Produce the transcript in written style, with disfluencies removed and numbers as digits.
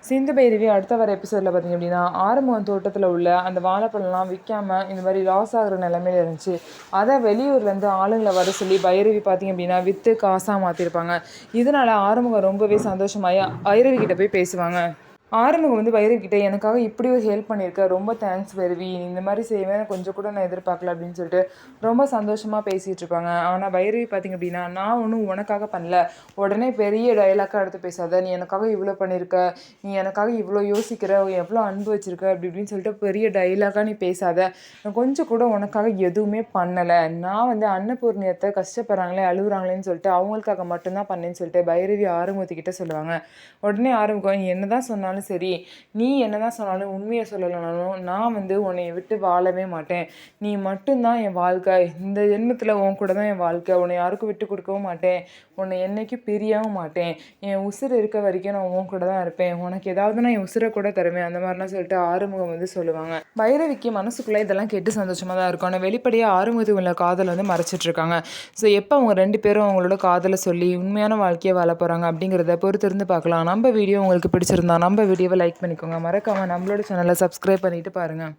சிந்து பைரவி அடுத்த வர எபிசோடில் பார்த்திங்க அப்படின்னா ஆறுமுகம் தோட்டத்தில் உள்ள அந்த வாழைப்பழம்லாம் விற்காம இந்த மாதிரி லாஸ் ஆகிற நிலமையில இருந்துச்சு. அதை வெளியூர்லேருந்து ஆளுங்களை வர சொல்லி பைரவி பார்த்திங்க அப்படின்னா விற்று காசாக மாற்றிருப்பாங்க. இதனால் ஆறுமுகம் ரொம்பவே சந்தோஷமாயி பைரவி கிட்ட போய் பேசுவாங்க. ஆறுமுகம் வந்து பைரவி கிட்ட எனக்காக இப்படி ஒரு ஹெல்ப் பண்ணியிருக்க, ரொம்ப தேங்க்ஸ் பைரவி, இந்த மாதிரி செய்வேன் கொஞ்சம் கூட நான் எதிர்பார்க்கல அப்படின்னு சொல்லிட்டு ரொம்ப சந்தோஷமாக பேசிகிட்டு இருப்பாங்க. ஆனால் பைரவி பார்த்திங்க அப்படின்னா நான் ஒன்றும் உனக்காக பண்ணல, உடனே பெரிய டைலாக்காக எடுத்து பேசாத, நீ எனக்காக இவ்வளோ பண்ணியிருக்க, நீ எனக்காக இவ்வளோ யோசிக்கிற, எவ்வளோ அன்பு வச்சுருக்க அப்படி இப்படின்னு சொல்லிட்டு பெரிய டைலாக்காக நீ பேசாத, நான் கொஞ்சம் கூட உனக்காக எதுவுமே பண்ணலை, நான் வந்து அன்னபூர்ணியத்தை கஷ்டப்படுறாங்களே அழுகுறாங்களேன்னு சொல்லிட்டு அவங்களுக்காக மட்டும்தான் பண்ணேன்னு சொல்லிட்டு பைரவி ஆறுமுகத்துக்கிட்ட சொல்லுவாங்க. உடனே ஆறுமுகம் நீ என்ன தான் சொன்னாலும் சரி, நீ என்னதான் சொன்னாலும் உண்மையை சொல்லலைனாலும் நான் வந்து உன்னை விட்டு வாழவே மாட்டேன், நீ மட்டும்தான் என் வாழ்க்கை, இந்த ஜென்மத்தில் உன் கூட தான் என் வாழ்க்கை, உன்னை யாருக்கும் விட்டு கொடுக்கவும் மாட்டேன், உன்னை என்னைக்கும் பிரியவும் மாட்டேன், என் உசுறு இருக்க வரைக்கும் நான் உன் கூட தான் இருப்பேன், உனக்கு ஏதாவதுனா என் உசுரை கூட தருவேன், அந்த மாதிரிலாம் சொல்லிட்டு ஆறுமுகம் வந்து சொல்லுவாங்க. பைரவிக்கு மனசுக்குள்ளே இதெல்லாம் கேட்டு சந்தோஷமாக தான் இருக்கும். ஆனால் வெளிப்படையாக ஆறுமுகத்துக்கு உள்ள காதலை வந்து மறைச்சிட்ருக்காங்க. ஸோ எப்போ அவங்க 2 பேரும் அவங்களோட காதலை சொல்லி உண்மையான வாழ்க்கையை வாழ போகிறாங்க அப்படிங்கிறத பொறுத்திருந்து பார்க்கலாம். நம்ம வீடியோ உங்களுக்கு பிடிச்சிருந்தா நம்ம வீடியோவை லைக் பண்ணிக்கோங்க. மறக்காமல் நம்மளோட சேனலை சப்ஸ்கிரைப் பண்ணிவிட்டு பாருங்கள்.